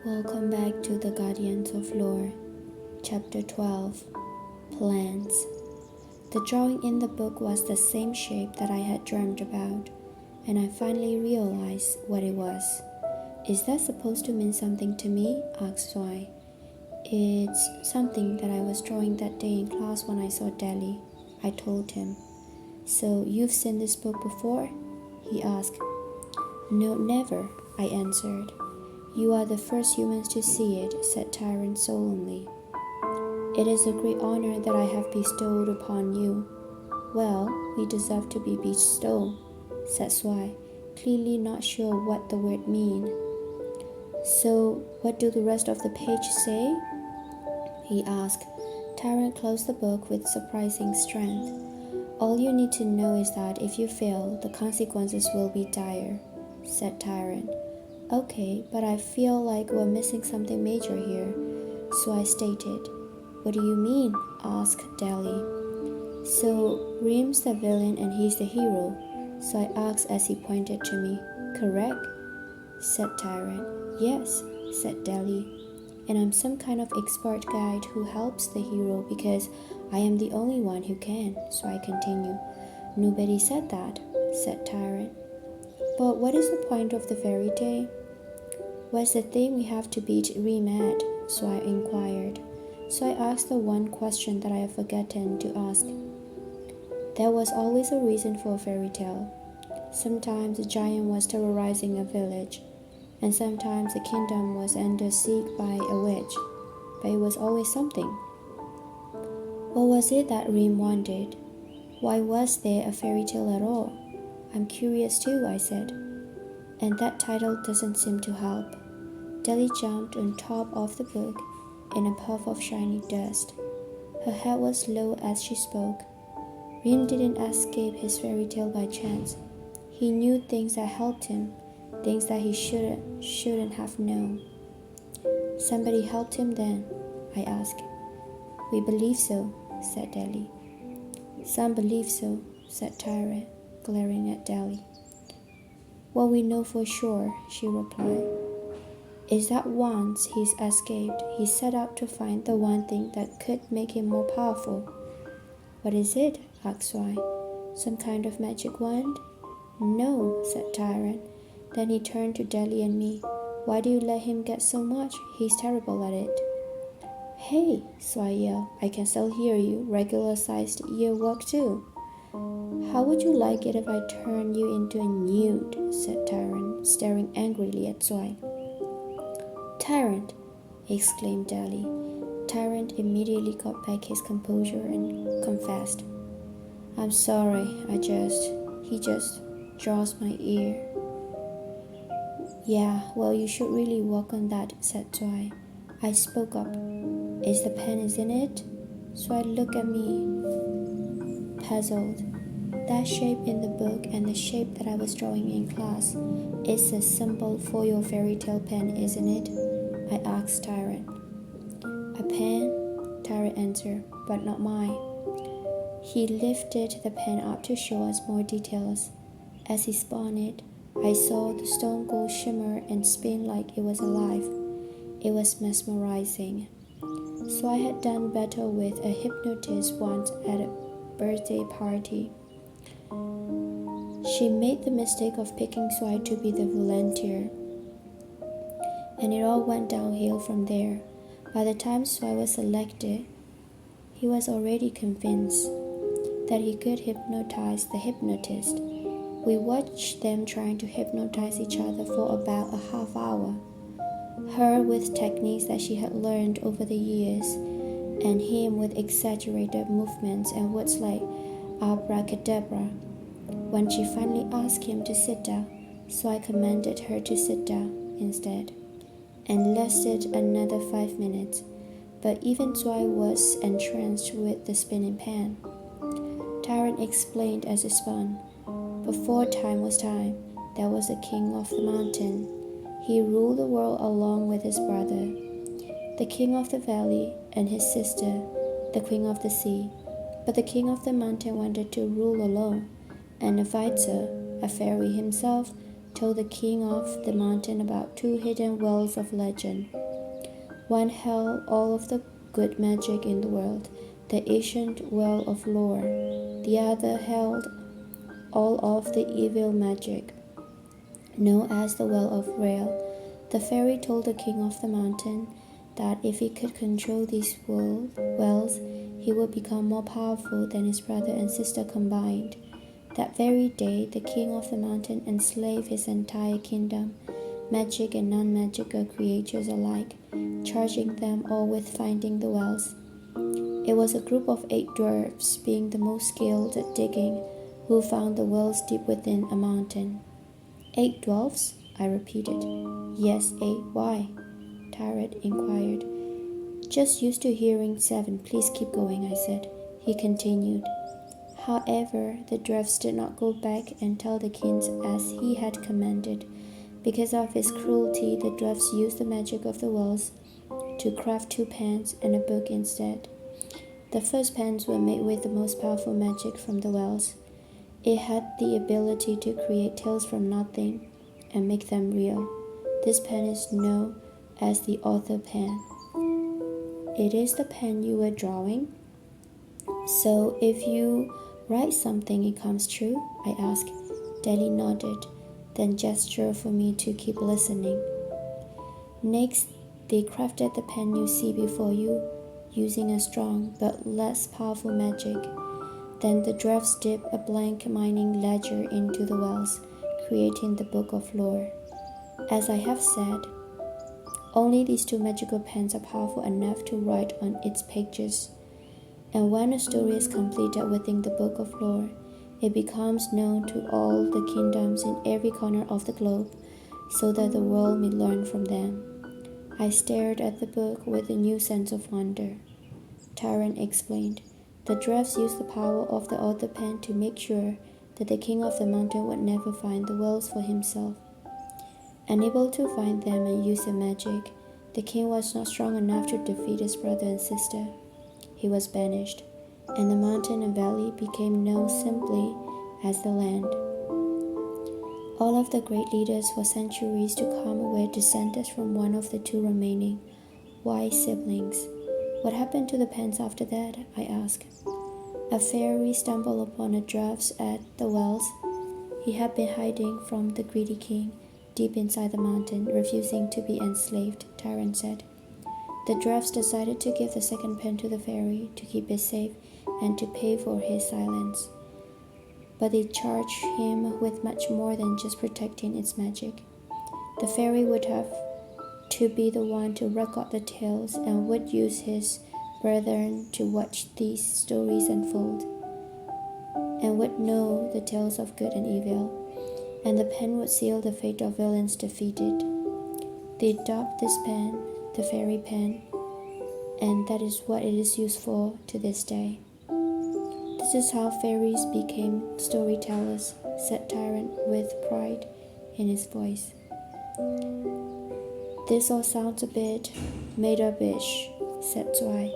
Welcome back to the Guardians of Lore, Chapter 12 Plants. The drawing in the book was the same shape that I had dreamed about, and I finally realized what it was. Is that supposed to mean something to me? Asked Swai. It's something that I was drawing that day in class when I saw Delhi, I told him. So you've seen this book before? He asked. No, never, I answered. You are the first humans to see it, said Tyrant solemnly. It is a great honor that I have bestowed upon you. Well, we deserve to be bestowed, said Swai, clearly not sure what the word mean. So, what do the rest of the page say? He asked. Tyrant closed the book with surprising strength. All you need to know is that if you fail, the consequences will be dire, said Tyrant. Okay, but I feel like we're missing something major here, so I stated. What do you mean? Asked Delhi. So, Reem's the villain and he's the hero, so I asked as he pointed to me. Correct? Said Tyrant. Yes, said Delhi. And I'm some kind of expert guide who helps the hero because I am the only one who can, so I continue. Nobody said that, said Tyrant. But what is the point of the fairy tale? What's the thing we have to beat Reem at? So I inquired. So I asked the one question that I have forgotten to ask. There was always a reason for a fairy tale. Sometimes a giant was terrorizing a village, and sometimes a kingdom was under siege by a witch, but it was always something. What was it that Reem wanted? Why was there a fairy tale at all? I'm curious too, I said. And that title doesn't seem to help. Delhi jumped on top of the book in a puff of shiny dust. Her head was low as she spoke. Reem didn't escape his fairy tale by chance. He knew things that helped him, things that he shouldn't have known. Somebody helped him then? I asked. We believe so, said Delhi. Some believe so, said Tyrant, glaring at Delhi. What we know for sure, she replied, is that once he's escaped, he set out to find the one thing that could make him more powerful. What is it? Asked Swai. Some kind of magic wand? No, said Tyrant. Then he turned to Delhi and me. Why do you let him get so much? He's terrible at it. Hey, Swai yelled. I can still hear you. Regular-sized earwork too. How would you like it if I turned you into a newt? Said Tyrant, staring angrily at Swai. Tyrant! Exclaimed Delhi. Tyrant immediately got back his composure and confessed. I'm sorry, he just draws my ear. Yeah, well, you should really work on that, said Swai. I spoke up. Is the pen in it? Swai looked at me, puzzled. That shape in the book and the shape that I was drawing in class is a symbol for your fairy tale pen, isn't it? I asked Tyrant. A pen? Tyrant answered, but not mine. He lifted the pen up to show us more details. As he spun it, I saw the stone gold shimmer and spin like it was alive. It was mesmerizing. So I had done better with a hypnotist once at a birthday party. She made the mistake of picking Swai to be the volunteer, and it all went downhill from there. By the time Swai was selected, he was already convinced that he could hypnotize the hypnotist. We watched them trying to hypnotize each other for about a half hour. Her with techniques that she had learned over the years, and him with exaggerated movements and words like abracadabra. When she finally asked him to sit down, Swai commanded her to sit down instead, and lasted another 5 minutes, but even Swai was entranced with the spinning pen. Tyrant explained as it spun. Before time was time, there was a king of the mountain. He ruled the world along with his brother, the king of the valley, and his sister, the queen of the sea. But the king of the mountain wanted to rule alone, and a fighter, a fairy himself, told the king of the mountain about two hidden wells of legend. One held all of the good magic in the world, the ancient well of lore. The other held all of the evil magic, known as the well of Rael. The fairy told the king of the mountain that if he could control these wells, he would become more powerful than his brother and sister combined. That very day, the king of the mountain enslaved his entire kingdom, magic and non-magical creatures alike, charging them all with finding the wells. It was a group of 8 dwarfs, being the most skilled at digging, who found the wells deep within a mountain. 8 dwarfs? I repeated. Yes, 8. Why? Tyrant inquired. Just used to hearing 7. Please keep going, I said. He continued. However, the dwarfs did not go back and tell the king as he had commanded. Because of his cruelty, the dwarfs used the magic of the wells to craft 2 pans and a book instead. The first pans were made with the most powerful magic from the wells. It had the ability to create tales from nothing and make them real. This pen is known as the author pen. It is the pen you were drawing? So if you write something, it comes true? I asked. Deli nodded, then gestured for me to keep listening. Next, they crafted the pen you see before you, using a strong but less powerful magic. Then the dwarfs dipped a blank mining ledger into the wells, creating the Book of Lore. As I have said, only these 2 magical pens are powerful enough to write on its pages. And when a story is completed within the Book of Lore, it becomes known to all the kingdoms in every corner of the globe, so that the world may learn from them. I stared at the book with a new sense of wonder. Tyrant explained. The dwarfs used the power of the author pen to make sure that the king of the mountain would never find the wells for himself. Unable to find them and use the magic, the king was not strong enough to defeat his brother and sister. He was banished, and the mountain and valley became known simply as the land. All of the great leaders for centuries to come were descended from one of the 2 remaining wise siblings. What happened to the pens after that? I asked. A fairy stumbled upon a dwarf at the wells. He had been hiding from the greedy king deep inside the mountain, refusing to be enslaved, Tyrant said. The dwarfs decided to give the second pen to the fairy to keep it safe and to pay for his silence. But they charged him with much more than just protecting its magic. The fairy would have to be the one to record the tales and would use his brethren to watch these stories unfold and would know the tales of good and evil, and the pen would seal the fate of villains defeated. They dubbed this pen the fairy pen, and that is what it is used for to this day. This is how fairies became storytellers, said Tyrant with pride in his voice. This all sounds a bit made-up-ish, said Zwei.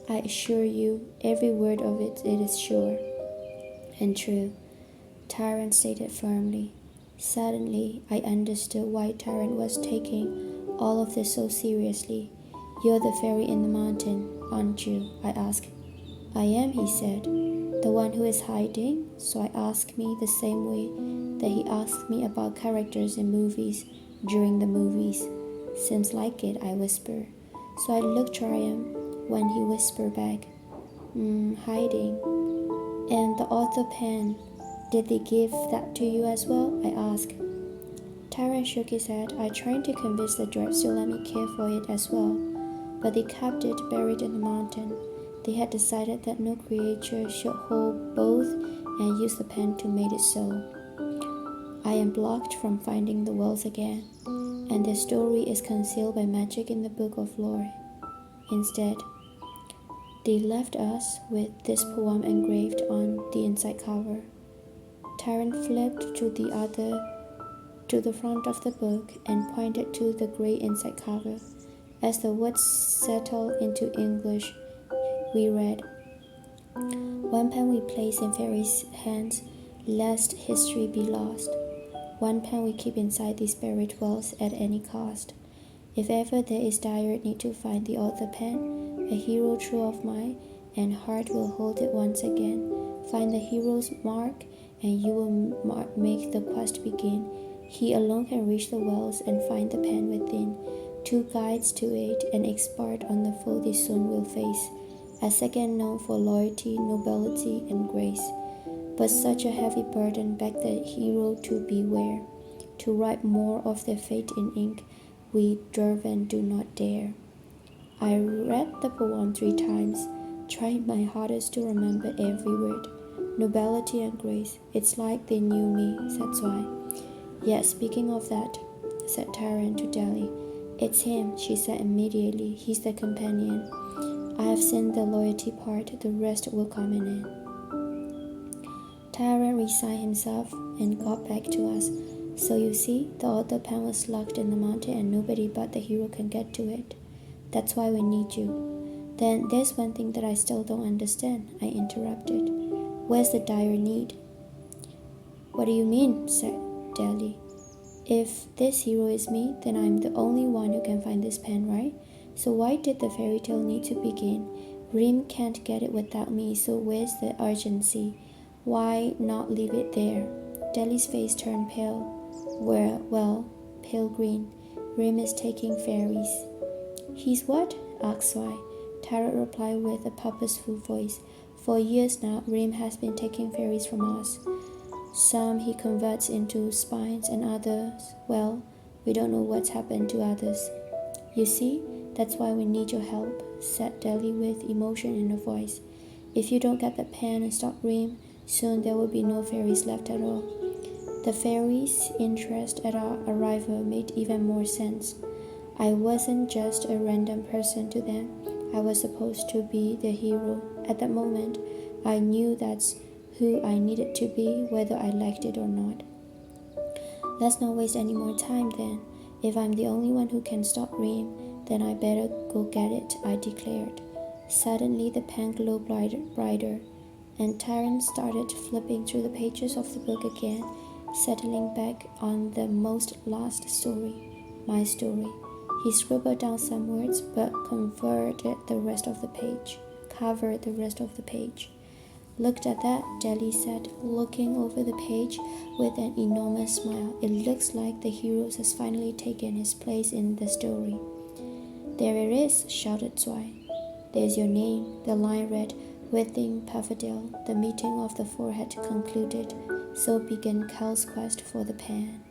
I assure you, every word of it is sure and true, Tyrant stated firmly. Suddenly, I understood why Tyrant was taking all of this so seriously. You're the fairy in the mountain, aren't you? I asked. I am, he said. The one who is hiding? So I asked me the same way that he asked me about characters in movies during the movies. Seems like it, I whispered. So I looked triumphant when he whispered back, hiding. And the author pen, did they give that to you as well? I asked. Tyrant shook his head. I tried to convince the dwarfs to let me care for it as well, but they kept it buried in the mountain. They had decided that no creature should hold both and use the pen to make it so. I am blocked from finding the wells again, and their story is concealed by magic in the Book of Lore. Instead, they left us with this poem engraved on the inside cover. Tyrant flipped to the front of the book and pointed to the gray inside cover. As the words settled into English, we read, One pen we place in fairies' hands, lest history be lost. One pen we keep inside these buried wells at any cost. If ever there is dire need to find the other pen, a hero true of mind and heart will hold it once again. Find the hero's mark, and you will make the quest begin. He alone can reach the wells and find the pen within. Two guides to it, an expert on the foe they soon will face, a second known for loyalty, nobility, and grace. But such a heavy burden begged the hero to beware. To write more of their fate in ink, we driven do not dare. I read the poem 3 times, trying my hardest to remember every word. Nobility and grace, it's like they knew me, said Zwei. Yes, speaking of that, said Tyran to Deli. It's him, she said immediately. He's the companion. I have seen the loyalty part, the rest will come in. Tyran resigned himself and got back to us. So you see, the other pen was locked in the mountain and nobody but the hero can get to it. That's why we need you. Then there's one thing that I still don't understand, I interrupted. Where's the dire need? What do you mean? Said Deli. If this hero is me, then I'm the only one who can find this pen, right? So why did the fairy tale need to begin? Reem can't get it without me, so where's the urgency? Why not leave it there? Deli's face turned pale. Well, pale green. Reem is taking fairies. He's what? asked Zwei. Tarot replied with a purposeful voice. For years now, Reem has been taking fairies from us. Some he converts into spines and others, well, we don't know what's happened to others. You see, that's why we need your help, said Deli with emotion in her voice. If you don't get the pen and stop Reem, soon there will be no fairies left at all. The fairies' interest at our arrival made even more sense. I wasn't just a random person to them. I was supposed to be the hero. At that moment, I knew that's who I needed to be, whether I liked it or not. Let's not waste any more time then. If I'm the only one who can stop Reem, then I better go get it, I declared. Suddenly the pen glowed brighter, and Tyran started flipping through the pages of the book again, settling back on the most lost story, my story. He scribbled down some words, but covered the rest of the page. Looked at that, Deli said, looking over the page with an enormous smile. It looks like the hero has finally taken his place in the story. There it is, shouted Zwei. There's your name, the line read, within Paffordale. The meeting of the four had concluded. So began Cal's quest for the pen.